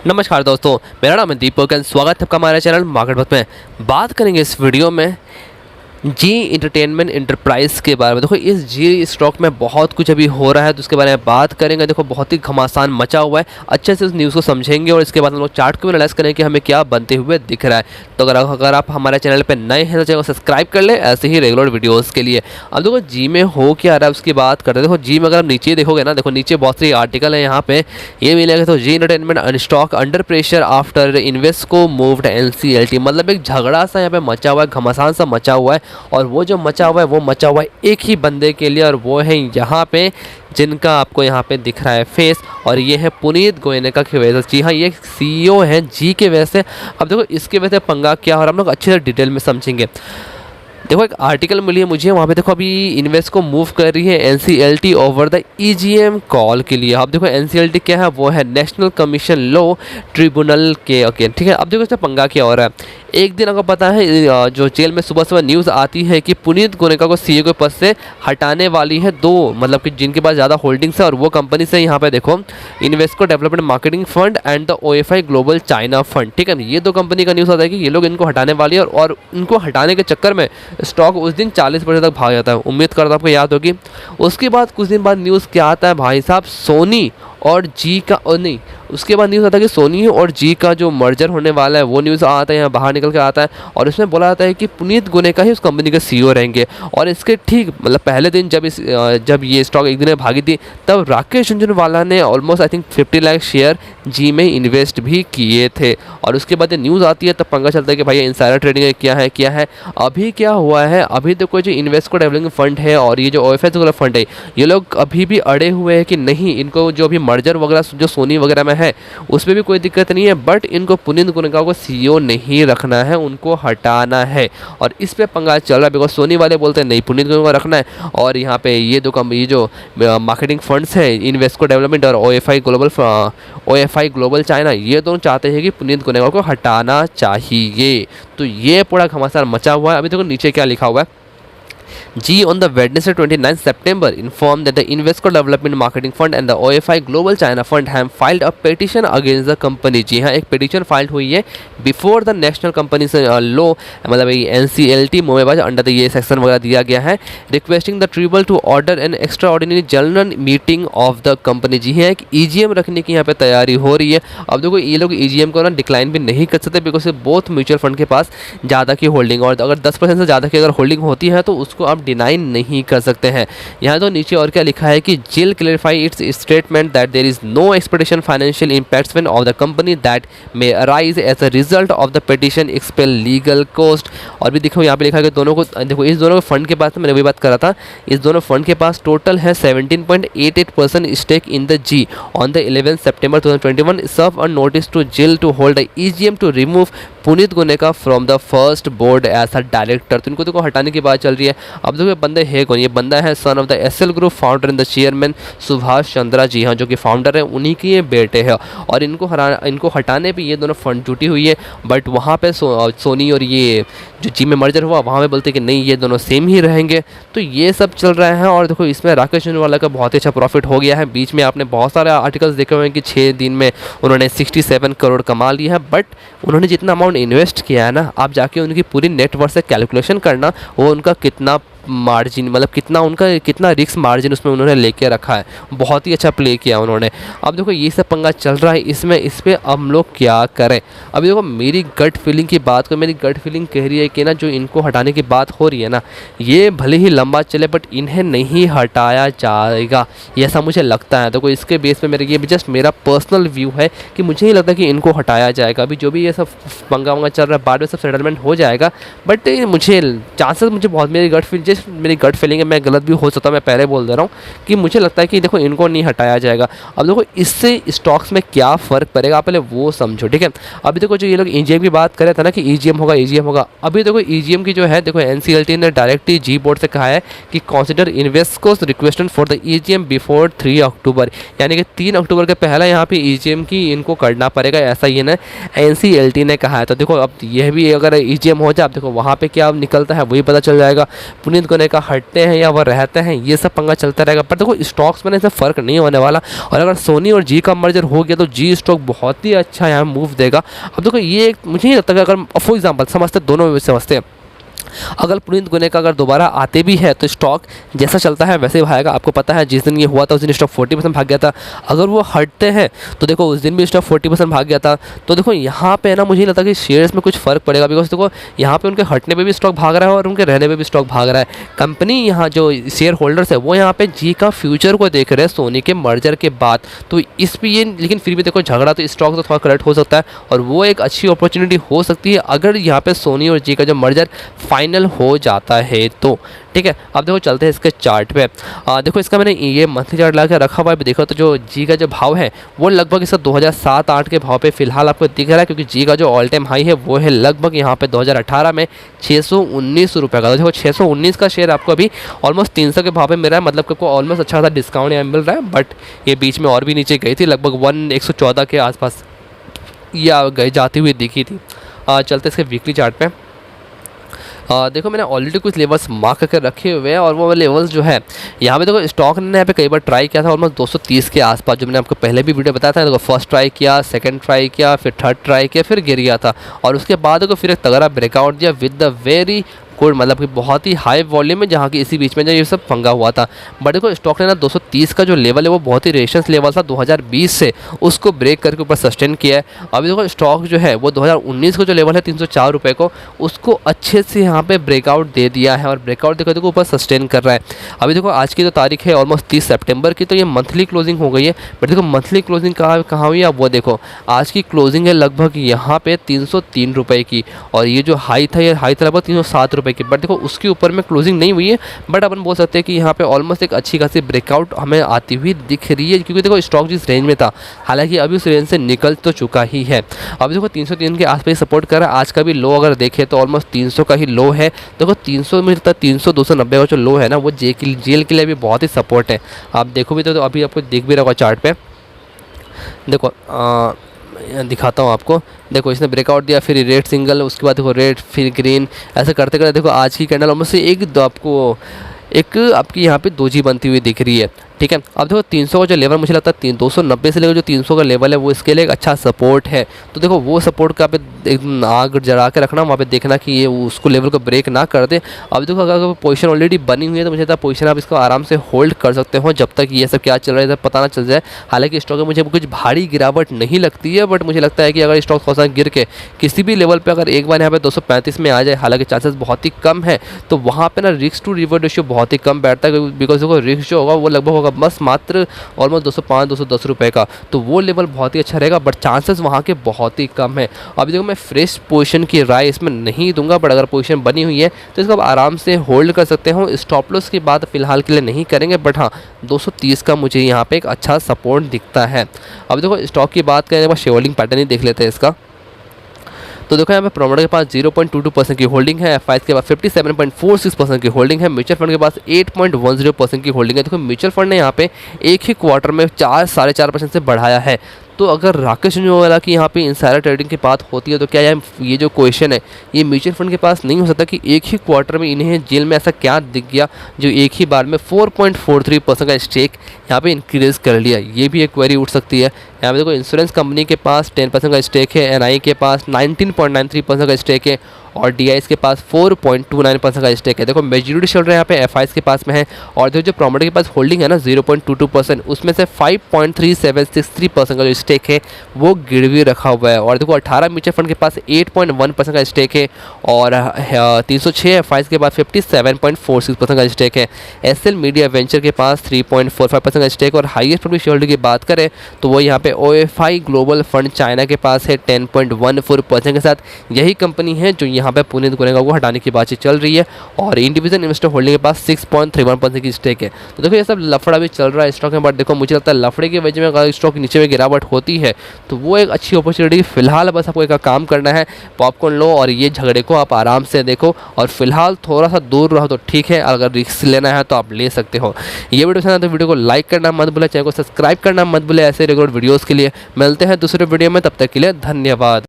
नमस्कार दोस्तों, मेरा नाम है दीपक एंड स्वागत है आपका हमारे चैनल मार्केट वक्त में। बात करेंगे इस वीडियो में जी एंटरटेनमेंट इंटरप्राइज के बारे में। देखो इस जी स्टॉक में बहुत कुछ अभी हो रहा है तो उसके बारे में बात करेंगे। देखो बहुत ही घमासान मचा हुआ है, अच्छे से उस न्यूज़ को समझेंगे और इसके बाद हम लोग चार्ट को भी एनालाइज करेंगे कि हमें क्या बनते हुए दिख रहा है। तो अगर आप हमारे चैनल पर नए हैं तो चैनल को सब्सक्राइब कर ले ऐसे ही रेगुलर वीडियोज़ के लिए। अब देखो जी में हो क्या रहा है उसकी बात करते हैं। देखो जी में अगर आप नीचे देखोगे ना, देखो नीचे बहुत सी आर्टिकल है, यहाँ पे ये मिलेगा। तो Zee entertainment stock under pressure after Invesco moved NCLT, मतलब एक झगड़ा सा यहाँ पे मचा हुआ है, घमासान सा मचा हुआ है। और वो जो मचा हुआ है वो मचा हुआ है एक ही बंदे के लिए, और वो है यहाँ पे जिनका आपको यहाँ पे दिख रहा है फेस, और ये है पुनीत गोयनका की वजह से। जी हाँ, ये CEO है जी के वजह से। अब देखो इसके वजह से पंगा क्या हो रहा है हम लोग अच्छे से डिटेल में समझेंगे। देखो एक आर्टिकल मिली है मुझे, वहाँ पे देखो अभी इन्वेस्ट को मूव कर रही है NCLT over the EGM call के लिए। अब देखो NCLT क्या है, वो है नेशनल कमीशन लॉ ट्रिब्यूनल के ओके, ठीक है। अब देखो इसमें पंगा क्या हो रहा है। एक दिन आपको पता है जो जेल में सुबह सुबह न्यूज़ आती है कि पुनीत गोयनका को CEO के पद से हटाने वाली है दो, मतलब कि जिनके पास ज़्यादा होल्डिंग्स है, और वो कंपनी से यहाँ पे देखो Invesco development marketing fund and the OFI global China fund, ठीक है। ये दो कंपनी का न्यूज़ आता है कि ये लोग इनको हटाने वाली है, और इनको हटाने के चक्कर में स्टॉक उस दिन 40% तक भाग जाता है। उम्मीद करता हूँ आपको याद होगी। उसके बाद कुछ दिन बाद न्यूज़ क्या आता है भाई साहब, सोनी और जी का, और नहीं उसके बाद न्यूज़ आता है कि सोनी और जी का जो मर्जर होने वाला है वो न्यूज़ आता है, यहाँ बाहर निकल के आता है, और इसमें बोला जाता है कि पुनीत गोयनका ही उस कंपनी के CEO रहेंगे। और इसके ठीक मतलब पहले दिन जब ये स्टॉक एक दिन में भागी थी, तब राकेश झुनझुनवाला ने almost I think 50 lakh share Zee में इन्वेस्ट भी किए थे। और उसके बाद न्यूज़ आती है तब पंगा चलता है कि भाई इनसाइडर ट्रेडिंग क्या है। अभी क्या हुआ है, अभी तो कोई जो इन्वेस्को डेवलपमेंट फंड है और ये जो OFI फंड है, ये लोग अभी भी अड़े हुए हैं कि नहीं, इनको जो अभी मर्जर वगैरह जो सोनी वगैरह में है उसमें भी कोई दिक्कत नहीं है, बट इनको पुनीत गोयनका को CEO नहीं रखना है, उनको हटाना है। और इस पे पंगा चल रहा है बिकॉज सोनी वाले बोलते हैं नहीं पुनीत गोयनका रखना है, और यहाँ पे ये दो कंपनी जो मार्केटिंग फंड्स है इन्वेस्को डेवलपमेंट और OFI ग्लोबल चाइना, ये दोनों चाहते हैं कि पुनीत गोयनका को हटाना चाहिए। तो ये पूरा घमासान मचा हुआ है। अभी देखो नीचे क्या लिखा हुआ है। G on the Wednesday 29 September informed that the Invesco Development Marketing Fund and the OFI Global China Fund have filed a petition against the company। जी हाँ, एक पिटीशन फाइल हुई है before the national company law, मतलब NCLT Mumbai under the ये section वगैरह दिया गया है, requesting the tribunal to order an extraordinary general meeting of the company. जी हाँ, एक EGM रखने की यहाँ पे तैयारी हो रही है। अब देखो ये लोग EGM को ना डिक्लाइन भी नहीं कर सकते बिकॉज बोथ म्यूचुअल फंड के पास ज़्यादा की होल्डिंग, और अगर 10% से ज़्यादा की अगर होल्डिंग होती है तो उसको आप डिनाई नहीं कर सकते हैं। यहाँ तो नीचे और क्या लिखा है कि Jill clarify its statement that there is no expectation financial impacts of the company that may arise as a result of the petition expel legal cost. और भी देखो यहाँ पे लिखा है कि दोनों को देखो, इस दोनों फंड के पास, मैंने वही बात करा था, इस दोनों फंड के पास टोटल है 17.88% stake in the Zee. On the 11 September 2021 serve a notice to ZEEL to hold the EGM to remove Punit Goenka from the first board as a director. तो इनको देखो हटाने की बात चल रही है। अब देखो बंदे है कौन, ये बंदा है son of the SL group founder and the chairman Subhash Chandra. जी हाँ, जो कि फाउंडर है, उन्हीं के ये बेटे हैं। और इनको हटाने पे ये दोनों फंड जुटी हुई है, बट वहाँ पे सोनी और ये जो जी में मर्जर हुआ वहाँ पे बोलते कि नहीं ये दोनों सेम ही रहेंगे। तो ये सब चल रहा है। और देखो इसमें राकेश झुनझुनवाला का बहुत ही अच्छा प्रॉफिट हो गया है। बीच में आपने बहुत सारे आर्टिकल्स देखे हुए हैं कि 6 दिन में उन्होंने 67 करोड़ कमा लिया है, बट उन्होंने जितना अमाउंट इन्वेस्ट किया है ना, आप जाके उनकी पूरी नेटवर्थ से कैलकुलेशन करना, वो उनका कितना मार्जिन, मतलब कितना रिस्क मार्जिन उसमें उन्होंने लेके रखा है। बहुत ही अच्छा प्ले किया उन्होंने। अब देखो ये सब पंगा चल रहा है इसमें, इस पर हम लोग क्या करें। अभी देखो मेरी गट फीलिंग की बात को, मेरी गट फीलिंग कह रही है कि ना जो इनको हटाने की बात हो रही है ना, ये भले ही लंबा चले बट इन्हें नहीं हटाया जाएगा, ऐसा मुझे लगता है। देखो इसके बेस पे ये जस्ट मेरा पर्सनल व्यू है कि मुझे नहीं लगता कि इनको हटाया जाएगा। अभी जो भी ये सब पंगा वंगा चल रहा है बाद में सब सेटलमेंट हो जाएगा, बट मुझे चांसेस, मुझे बहुत, मेरी गट फीलिंग है, मैं गलत भी हो सकता हूँ, मैं पहले बोल दे रहा हूँ कि मुझे लगता है कि देखो इनको नहीं हटाया जाएगा। अब देखो इससे स्टॉक्स में क्या फ़र्क पड़ेगा, पहले वो समझो, ठीक है। अभी देखो जो ये लोग EGM की बात कर रहे थे ना कि EGM होगा, अभी देखो EGM की जो है, देखो NCLT ने डायरेक्टली जी बोर्ड से कहा है कि consider investors request for the EGM before 3 अक्टूबर, यानी कि 3 अक्टूबर के पहले यहाँ पे EGM की इनको करना पड़ेगा, ऐसा ये ना NCLT ने कहा है। तो देखो अब यह भी अगर EGM हो जाए, अब देखो वहाँ पे क्या निकलता है वही पता चल जाएगा। पुनीत पुनीत गोयनका हटते हैं या वो रहते हैं, ये सब पंगा चलता रहेगा। पर देखो स्टॉक्स में इससे फ़र्क नहीं होने वाला, और अगर सोनी और जी का मर्जर हो गया तो जी स्टॉक बहुत ही अच्छा यहाँ मूव देगा। अब देखो ये एक मुझे नहीं लगता कि अगर फॉर एग्जाम्पल समझते दोनों समझते हैं, अगर पुनीत गोयनका अगर दोबारा आते भी है तो स्टॉक जैसा चलता है वैसे ही भागेगा। आपको पता है जिस दिन ये हुआ था उस दिन स्टॉक 40% भाग गया था। अगर वो हटते हैं तो देखो उस दिन भी स्टॉक 40% भाग गया था। तो देखो यहाँ पे ना मुझे नहीं लगता कि शेयर्स में कुछ फ़र्क पड़ेगा, बिकॉज देखो यहाँ पे उनके हटने पे भी स्टॉक भाग रहा है और उनके रहने पे भी स्टॉक भाग रहा है। कंपनी यहाँ जो शेयर होल्डर्स है वो यहाँ पे जी का फ्यूचर को देख रहे हैं सोनी के मर्जर के बाद। तो इस पर ये लेकिन फिर भी देखो झगड़ा तो स्टॉक तो थोड़ा करेक्ट हो सकता है, और वो एक अच्छी अपॉर्चुनिटी हो सकती है अगर यहाँ पे सोनी और जी का जो मर्जर फाइनल हो जाता है तो। ठीक है, अब देखो चलते हैं इसके चार्ट पे। देखो इसका मैंने ये मंथली चार्ट ला के रखा हुआ है। देखो तो जो जी का जो भाव है वो लगभग इसका 2007-8 के भाव पे फिलहाल आपको दिख रहा है, क्योंकि जी का जो ऑल टाइम हाई है वो है लगभग यहाँ पे 2018 में 619 रुपये का। तो देखो 619 का शेयर आपको अभी ऑलमोस्ट 300 के भाव पे मिल रहा है, मतलब कि आपको ऑलमोस्ट अच्छा खासा डिस्काउंट यहाँ मिल रहा है। बट ये बीच में और भी नीचे गई थी, लगभग 114 के आसपास या गई जाती हुई दिखी थी। चलते इसके वीकली चार्ट पे। देखो मैंने ऑलरेडी कुछ लेवल्स मार्क करके रखे हुए हैं, और वो लेवल्स जो है यहाँ पे देखो स्टॉक ने यहाँ पे कई बार ट्राई किया था ऑलमोस्ट 230 के आसपास, जो मैंने आपको पहले भी वीडियो बताया था। देखो फर्स्ट ट्राई किया, सेकंड ट्राई किया, फिर थर्ड ट्राई किया, फिर गिर गया था, और उसके बाद देखो फिर एक तगड़ा ब्रेकआउट दिया विद द वेरी गुड, मतलब कि बहुत ही हाई वॉल्यूम में, जहाँ की इसी बीच में जो ये सब पंगा हुआ था। बट देखो स्टॉक ने ना 230 का जो लेवल है वो बहुत ही रेशंस लेवल था 2020 से, उसको ब्रेक करके ऊपर सस्टेन किया है। अभी देखो स्टॉक जो है वो 2019 का जो लेवल है 304 रुपये को, उसको अच्छे से यहाँ पे ब्रेकआउट दे दिया है, और ब्रेकआउट देखो ऊपर सस्टेन कर रहा है। अभी देखो आज की जो तारीख है ऑलमोस्ट 30 सितंबर की, तो ये मंथली क्लोजिंग हो गई है। बट देखो मंथली क्लोजिंग कहाँ हुई है वो देखो, आज की क्लोजिंग है लगभग यहाँ पे 303 रुपये की, और ये जो हाई था ये हाई था लगभग 307 रुपये की। बट देखो उसके ऊपर में क्लोजिंग नहीं हुई है, बट अपन बोल सकते हैं कि यहाँ पे ऑलमोस्ट एक अच्छी खासी ब्रेकआउट हमें आती हुई दिख रही है, क्योंकि देखो स्टॉक जिस रेंज में था हालांकि अभी उस रेंज से निकल तो चुका ही है। अभी देखो 303 के आसपास सपोर्ट कर रहा है। आज का भी लो अगर देखें तो ऑलमोस्ट 300 का ही लो है। देखो 300 में 300 290 का जो लो है ना वो जेल के लिए भी बहुत ही सपोर्ट है। आप देखो भी तो अभी आपको दिख भी रहा होगा चार्ट पे। देखो दिखाता हूँ आपको। देखो इसने ब्रेकआउट दिया, फिर रेड सिंगल, उसके बाद देखो रेड, फिर ग्रीन, ऐसे करते करते देखो आज की कैंडल ऑलमोस्ट एक आपकी यहाँ पे दोजी बनती हुई दिख रही है। ठीक है, अब देखो 300 का जो लेवल मुझे लगता है 290 से लेकर जो 300 का लेवल है वो इसके लिए एक अच्छा सपोर्ट है। तो देखो वो सपोर्ट का पे आग जला के रखना, वहाँ पे देखना कि ये उसको लेवल को ब्रेक ना कर दे। अब देखो अगर पोजीशन ऑलरेडी बनी हुई है तो मुझे लगता है पोजीशन आप इसको आराम से होल्ड कर सकते हो जब तक ये सब क्या चल रहा है पता ना चल जाए। हालांकि स्टॉक में मुझे कुछ भारी गिरावट नहीं लगती है, बट मुझे लगता है कि अगर स्टॉक थोड़ा सा गिर के किसी भी लेवल पर अगर एक बार यहाँ पे 235 में आ जाए, हालांकि चांसेस बहुत ही कम है, तो वहाँ पर ना रिस्क टू रिवॉर्ड रेशियो बहुत ही कम बैठता है, बिकॉज देखो रिस्क जो होगा वो लगभग होगा बस मात्र ऑलमोस्ट 205-210 रुपये का, तो वो लेवल बहुत ही अच्छा रहेगा, बट चांसेस वहाँ के बहुत ही कम है। अभी देखो मैं फ्रेश पोजीशन की राय इसमें नहीं दूंगा, बट अगर पोजीशन बनी हुई है तो इसको आप आराम से होल्ड कर सकते हो। स्टॉप लॉस की बात फिलहाल के लिए नहीं करेंगे, बट हाँ 230 का मुझे यहाँ पे एक अच्छा सपोर्ट दिखता है। अब देखो स्टॉक की बात करें, शेयर होल्डिंग पैटर्न ही देख लेते हैं इसका। तो देखो यहाँ पे प्रोमोटर के पास 0.22% की होल्डिंग है, एफआईज के पास 57.46% की होल्डिंग है, म्यूचुअल फंड के पास 8.10% की होल्डिंग है। देखो म्यूचुअल फंड ने यहाँ पे एक ही क्वार्टर में 4-4.5% से बढ़ाया है। तो अगर राकेश झुंझुनवाला की यहाँ पे इंसाइडर ट्रेडिंग की बात होती है तो क्या ये जो क्वेश्चन है ये म्यूचुअल फंड के पास नहीं हो सकता कि एक ही क्वार्टर में इन्हें जेल में ऐसा क्या दिख गया जो एक ही बार में 4.43% का स्टेक यहाँ पे इंक्रीज कर लिया। ये भी एक क्वेरी उठ सकती है। यहाँ पे देखो इंश्योरेंस कंपनी के पास 10% का स्टेक है, एनआई के पास 19.93% का स्टेक है, और डीआईएस के पास 4.29% का स्टेक है। देखो मेजॉरिटी शेयर यहाँ पे एफआईज के पास में है, और जो प्रोमोटर के पास होल्डिंग है ना 0.22%, उसमें से 5.3763% का जो स्टेक है वो गिरवी रखा हुआ है। और देखो 18 म्यूचुअल फंड के पास 8.1% का स्टेक है, और 306 एफआईज के पास 57.46% का स्टेक है। एसएल मीडिया वेंचर के पास 3.45% का स्टेक, और हाईएस्ट पब्लिक शेयर होल्डिंग की बात करें तो वो यहाँ पे ओएफआई ग्लोबल फंड चाइना के पास है 10.14% के साथ। यही कंपनी है जो यहाँ पे पुनीत गोयनका को हटाने की बातचीत चल रही है, और इंडिविजुअल इन्वेस्टर होल्डिंग के पास 6.31% की स्टेक है। तो देखो ये सब लफड़ा भी चल रहा है स्टॉक में, बट देखो मुझे लगता है लफड़े की वजह में अगर स्टॉक नीचे में गिरावट होती है तो वो एक अच्छी अपॉर्चुनिटी। फिलहाल बस आपको एक काम करना है, पॉपकॉर्न लो और ये झगड़े को आप आराम से देखो, और फिलहाल थोड़ा सा दूर रहो तो ठीक है। अगर रिस्क लेना है तो आप ले सकते हो। ये वीडियो पसंद है तो वीडियो को लाइक करना मत भूलें, चैनल को सब्सक्राइब करना मत भूलें ऐसे रेगुलर वीडियोज़ के लिए। मिलते हैं दूसरे वीडियो में, तब तक के लिए धन्यवाद।